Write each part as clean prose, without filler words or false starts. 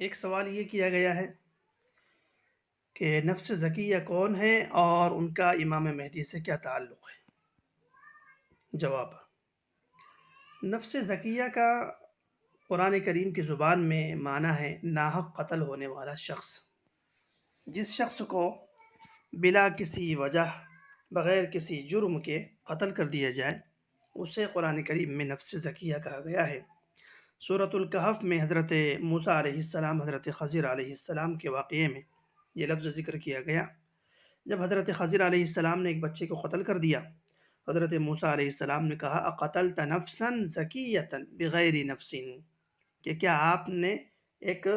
ایک سوال یہ کیا گیا ہے کہ نفس زکیہ کون ہے اور ان کا امام مہدی سے کیا تعلق ہے؟ جواب: نفس زکیہ کا قرآن کریم کی زبان میں معنی ہے ناحق قتل ہونے والا شخص۔ جس شخص کو بلا کسی وجہ، بغیر کسی جرم کے قتل کر دیا جائے، اسے قرآن کریم میں نفس زکیہ کہا گیا ہے۔ سورۃ الکہف میں حضرت موسیٰ علیہ السلام، حضرت خضر علیہ السلام کے واقعے میں یہ لفظ ذکر کیا گیا۔ جب حضرت خضر علیہ السلام نے ایک بچے کو قتل کر دیا، حضرت موسیٰ علیہ السلام نے کہا اقتلت نفسا زکیۃ بغیر نفس، کہ کیا آپ نے ایک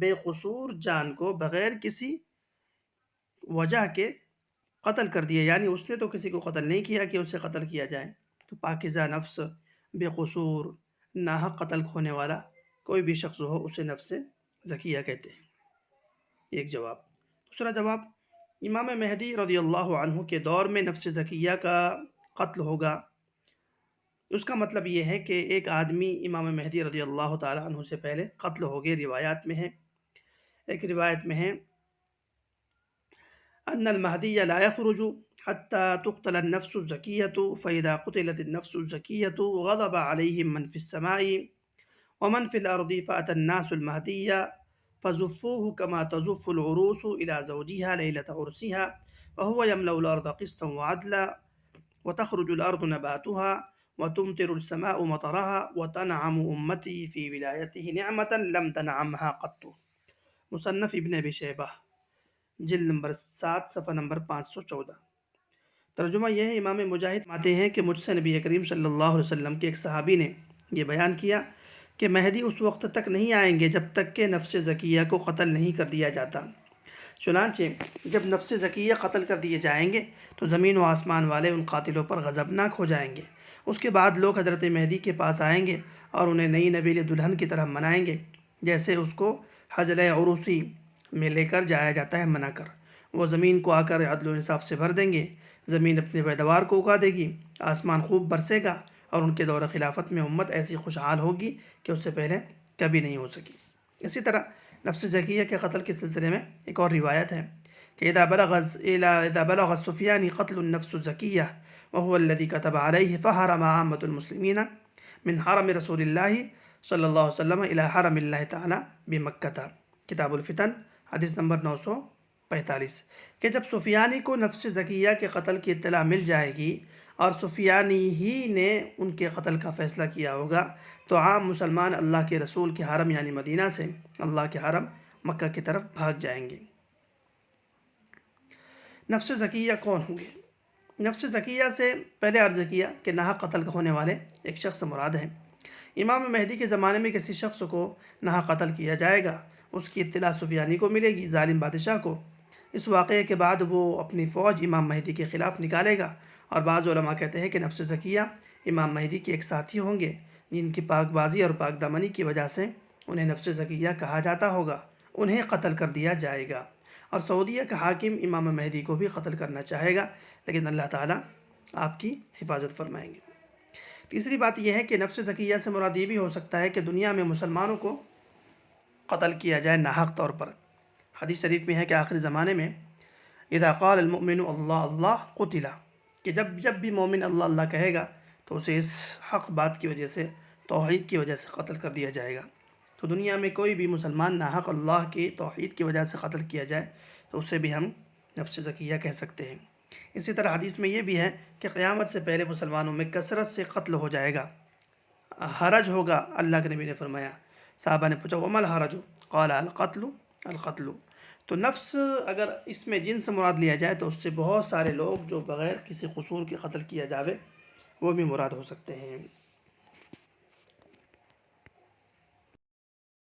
بے قصور جان کو بغیر کسی وجہ کے قتل کر دیا؟ یعنی اس نے تو کسی کو قتل نہیں کیا کہ اسے قتل کیا جائے۔ تو پاکیزہ نفس، بے قصور، ناحق قتل ہونے والا کوئی بھی شخص ہو، اسے نفس زکیہ کہتے ہیں۔ ایک جواب۔ دوسرا جواب: امام مہدی رضی اللہ عنہ کے دور میں نفس زکیہ کا قتل ہوگا۔ اس کا مطلب یہ ہے کہ ایک آدمی امام مہدی رضی اللہ تعالی عنہ سے پہلے قتل ہو گئے۔ روایات میں ہے، ایک روایت میں ہے ان المہدی لا يخرج حتى تقتل النفس الزكية فإذا قتلت النفس الزكية غضب عليهم من في السماء ومن في الأرض فأتى الناس المهدي فزفوه كما تزف العروس إلى زوجها ليلة عرسها وهو يملأ الأرض قسطا وعدلا وتخرج الأرض نباتها وتمطر السماء مطرها وتنعم أمتي في ولايته نعمة لم تنعمها قط۔ مصنف ابن ابی شیبہ، جلد نمبر 7، صفحہ نمبر 514۔ ترجمہ یہ ہے، امام مجاہد فرماتے ہیں کہ مجھ سے نبی کریم صلی اللہ علیہ وسلم کے ایک صحابی نے یہ بیان کیا کہ مہدی اس وقت تک نہیں آئیں گے جب تک کہ نفس زکیہ کو قتل نہیں کر دیا جاتا۔ چنانچہ جب نفس زکیہ قتل کر دیے جائیں گے تو زمین و آسمان والے ان قاتلوں پر غضبناک ہو جائیں گے۔ اس کے بعد لوگ حضرت مہدی کے پاس آئیں گے اور انہیں نئی نویل دلہن کی طرح منائیں گے، جیسے اس کو حجلہ عروسی میں لے کر جایا جاتا ہے منا کر۔ وہ زمین کو آ کر عدل و انصاف سے بھر دیں گے، زمین اپنے پیداوار کو اگا دے گی، آسمان خوب برسے گا، اور ان کے دور خلافت میں امت ایسی خوشحال ہوگی کہ اس سے پہلے کبھی نہیں ہو سکی۔ اسی طرح نفس زکیہ کے قتل کے سلسلے میں ایک اور روایت ہے کہ اذا بلغ السفیانی قتل النفس الزکیہ وهو الذي كتب عليه فحرم عامة المسلمين من حرم رسول اللہ صلی اللہ علیہ وسلم الى حرم اللہ تعالی بمکہ۔ کتاب الفتن، حدیث نمبر 945، کہ جب سفیانی کو نفس زکیہ کے قتل کی اطلاع مل جائے گی اور سفیانی ہی نے ان کے قتل کا فیصلہ کیا ہوگا تو عام مسلمان اللہ کے رسول کے حرم یعنی مدینہ سے اللہ کے حرم مکہ کی طرف بھاگ جائیں گے۔ نفس زکیہ کون ہوں گے؟ نفس زکیہ سے پہلے عرض کیا کہ ناحق قتل ہونے والے ایک شخص مراد ہیں۔ امام مہدی کے زمانے میں کسی شخص کو ناحق قتل کیا جائے گا، اس کی اطلاع سفیانی کو ملے گی، ظالم بادشاہ کو۔ اس واقعے کے بعد وہ اپنی فوج امام مہدی کے خلاف نکالے گا، اور بعض علماء کہتے ہیں کہ نفس زکیہ امام مہدی کے ایک ساتھی ہوں گے جن کی پاک بازی اور پاک دامنی کی وجہ سے انہیں نفس زکیہ کہا جاتا ہوگا، انہیں قتل کر دیا جائے گا۔ اور سعودیہ کا حاکم امام مہدی کو بھی قتل کرنا چاہے گا، لیکن اللہ تعالیٰ آپ کی حفاظت فرمائیں گے۔ تیسری بات یہ ہے کہ نفس زکیہ سے مراد یہ بھی ہو سکتا ہے کہ دنیا میں مسلمانوں کو قتل کیا جائے ناحق طور پر۔ حدیث شریف میں ہے کہ آخری زمانے میں اذا قال المؤمن اللہ اللہ قتل، کہ جب بھی مومن اللہ اللہ کہے گا تو اسے اس حق بات کی وجہ سے، توحید کی وجہ سے قتل کر دیا جائے گا۔ تو دنیا میں کوئی بھی مسلمان ناحق اللہ کی توحید کی وجہ سے قتل کیا جائے تو اسے بھی ہم نفس زکیہ کہہ سکتے ہیں۔ اسی طرح حدیث میں یہ بھی ہے کہ قیامت سے پہلے مسلمانوں میں کثرت سے قتل ہو جائے گا، حرج ہوگا۔ اللہ کے نبی نے فرمایا، صحابہ نے پوچھا وما الحرج؟ قال القتل القتل۔ تو نفس اگر اس میں جنس مراد لیا جائے تو اس سے بہت سارے لوگ جو بغیر کسی قصور کے قتل کیا جاوے وہ بھی مراد ہو سکتے ہیں۔